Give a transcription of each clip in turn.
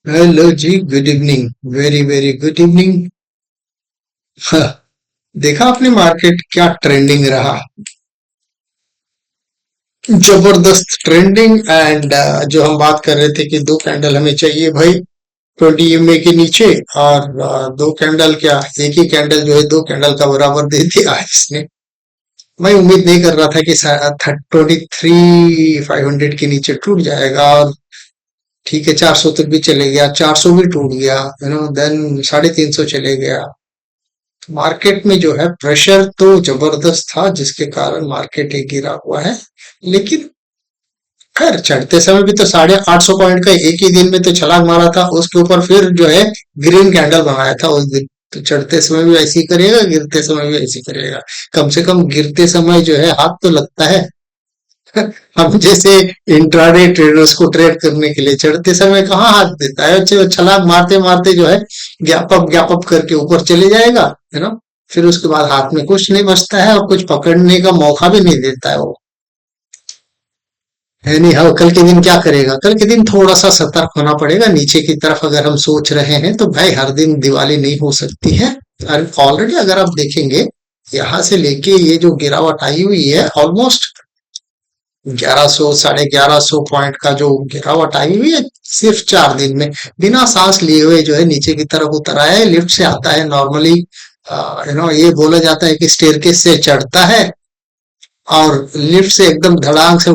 Hello ji, good evening. Very very good evening. हाँ, देखा आपने मार्केट क्या ट्रेंडिंग रहा। जबरदस्त ट्रेंडिंग। एंड जो हम बात कर रहे थे कि दो कैंडल हमें चाहिए भाई 20 EMA के नीचे। और दो कैंडल क्या, एक ही कैंडल जो है दो कैंडल का बराबर दे दिया है इसने। मैं उम्मीद नहीं कर रहा था कि 23 500 के नीचे टूट जाएगा। और ठीक है, 400 तक भी चले गया, 400 भी टूट गया, देन 350 चले गया। मार्केट में जो है प्रेशर तो जबरदस्त था, जिसके कारण मार्केट एक गिरा हुआ है। लेकिन खैर, चढ़ते समय भी तो 850 पॉइंट का एक ही दिन में तो छलांग मारा था, उसके ऊपर फिर जो है ग्रीन कैंडल बनाया था उस दिन। तो चढ़ते समय भी ऐसे ही करेगा, गिरते समय भी ऐसे ही करेगा। कम से कम गिरते समय जो है हाथ तो लगता है। हम जैसे इंट्राडे ट्रेडर्स को ट्रेड करने के लिए चढ़ते समय कहाँ हाथ देता है, अच्छे छलांग मारते मारते जो है गैप अप करके ऊपर चले जाएगा, है ना। फिर उसके बाद हाथ में कुछ नहीं बचता है और कुछ पकड़ने का मौका भी नहीं देता है वो। है नहीं। हाँ, कल के दिन क्या करेगा, कल के दिन थोड़ा सा सतर्क होना पड़ेगा नीचे की तरफ अगर हम सोच रहे हैं तो। भाई हर दिन दिवाली नहीं हो सकती है। और ऑलरेडी अगर आप देखेंगे, यहाँ से लेके ये जो गिरावट आई हुई है ऑलमोस्ट 1100 1150 पॉइंट का जो गिरावट आई हुई है सिर्फ 4 दिन में। बिना सांस लिए हुए जो है नीचे की तरफ उतर आया है। लिफ्ट से आता है नॉर्मली, ये बोला जाता है कि स्टेयरकेस से चढ़ता है और लिफ्ट से एकदम धड़ाम से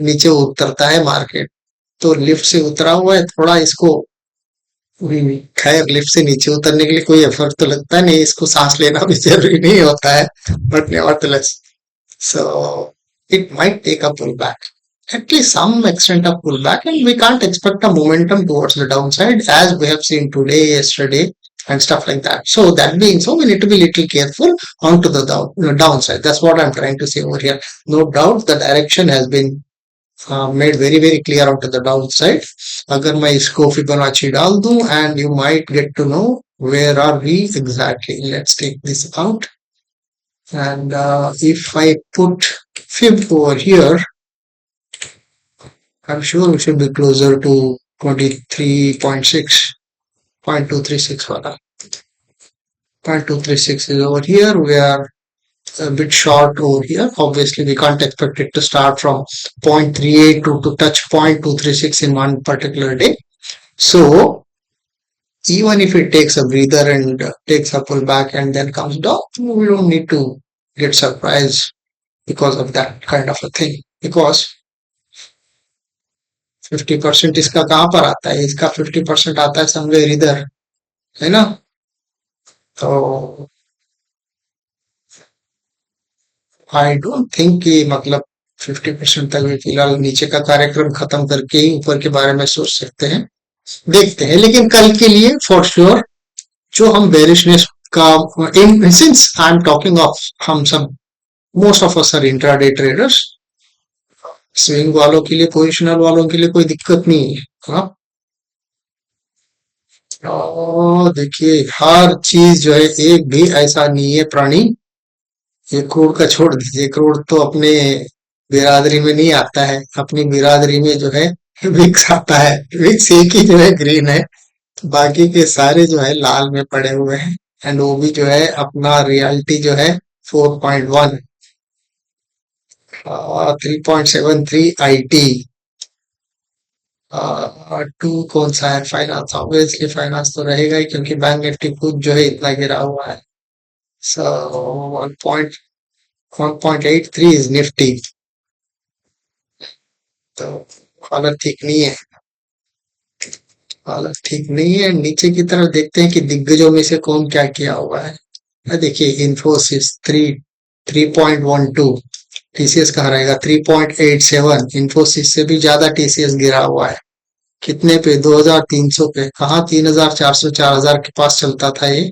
नीचे उतरता है मार्केट। तो लिफ्ट से उतरा हुआ है थोड़ा इसको। खैर, लिफ्ट से नीचे उतरने के लिए कोई एफर्ट तो लगता नहीं, इसको सांस लेना भी जरूरी नहीं होता है। But nevertheless, so it might take a pullback, at least some extent of pullback, and we can't expect a momentum towards the downside as we have seen today, yesterday, and stuff like that. So that being so, we need to be little careful onto the downside. That's what I'm trying to say over here. No doubt the direction has been made very very clear onto the downside. अगर मैं इसको Fibonacci डाल दूं and you might get to know where are we exactly. Let's take this out. And if I put fib over here, I'm sure we should be closer to 23.6, 0.236 wala. 0.236 is over here. We are a bit short over here. Obviously, we can't expect it to start from 0.38 to touch 0.236 in one particular day. So, even if it takes a breather and takes a pullback and then comes down, we don't need to get surprised because of that kind of a thing. Because 50% इसका कहाँ पर आता है, इसका 50% आता है somewhere इधर, है ना। तो आई डोंट थिंक कि मतलब 50% तक भी फिलहाल नीचे का कार्यक्रम खत्म करके ही ऊपर के बारे में सोच सकते हैं। देखते हैं, लेकिन कल के लिए फॉर श्योर जो हम बेरिशनेस का, in since I am talking of, हम सब most of us are intraday traders, swing वालों के लिए, पोजिशनल वालों के लिए कोई दिक्कत नहीं है। हाँ, और देखिए हर चीज जो है, एक भी ऐसा नहीं है प्राणी, ये क्रूड का छोड़ दीजिए, क्रूड तो अपने बिरादरी में नहीं आता है। अपनी बिरादरी में जो है विक्स आता है, विक्स एक ही जो है ग्रीन है, तो बाकी के सारे जो है लाल में पड़े हुए हैं। एंड वो भी जो है अपना रियलिटी जो है 4.1, 3.73 IT। टू कौन सा है, फाइनेंस, ऑब्वियसली फाइनेंस तो रहेगा ही क्योंकि बैंक निफ्टी खुद जो है इतना गिरा हुआ है। सो 1.83 इज निफ्टी। तो हालत ठीक नहीं है, हालत ठीक नहीं है। नीचे की तरफ देखते हैं कि दिग्गजों में से कौन क्या किया हुआ है। देखिए इंफोसिस 3.12, टीसीएस कहाँ रहेगा 3.87, इंफोसिस से भी ज्यादा टीसीएस गिरा हुआ है। कितने पे, 2300 पे, कहाँ 3400 4000 के पास चलता था ये।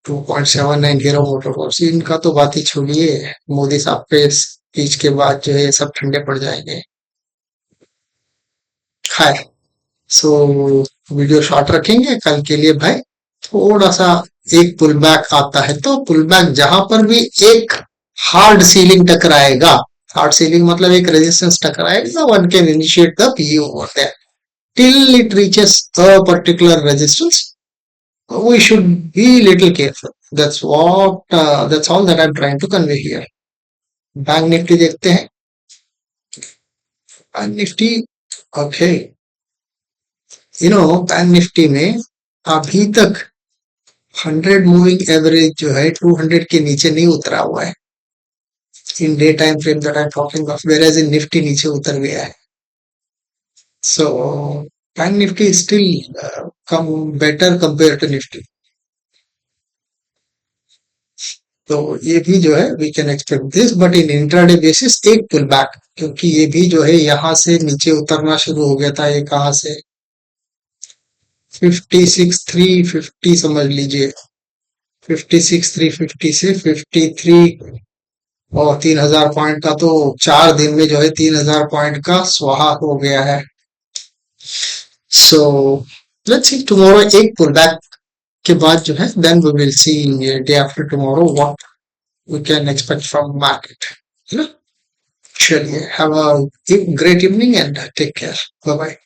2.79 हीरो मोटरकॉर्प्स, इनका तो बात ही छोड़िए। मोदी साहब के स्पीच के बाद जो है सब ठंडे पड़ जाएंगे। खैर, सो वीडियो शॉर्ट रखेंगे कल के लिए भाई। थोड़ा सा एक पुल बैक आता है तो पुल बैक जहां पर भी एक हार्ड सीलिंग टकराएगा, hard ceiling मतलब एक resistance टकराएगा, one can initiate the PE over there till it reaches a particular resistance. We should be little careful. That's all that I'm trying to convey here. Bank Nifty देखते हैं. Bank Nifty, okay, bank Nifty में अभी तक 100 moving average जो है 200 के नीचे नहीं उतरा हुआ है. In day time frame that I am talking of, whereas in Nifty नीचे उतर गया है. सो बैंक निफ्टी स्टिल कम बेटर कंपेयर टू निफ्टी. तो ये भी जो है we can expect this, but in intraday basis एक पुल बैक, क्योंकि ये भी जो है यहाँ से नीचे उतरना शुरू हो गया था. ये कहाँ से 56,350 समझ लीजिए, 56,350 से 53, और 3,000 पॉइंट का तो 4 दिन में जो है 3,000 पॉइंट का स्वाहा हो गया है. सो लेट्स सी टुमारो एक पुल बैक के बाद जो है then we will see day after tomorrow what we can expect from market. You know, चलिए, have a great evening and take care. Bye bye.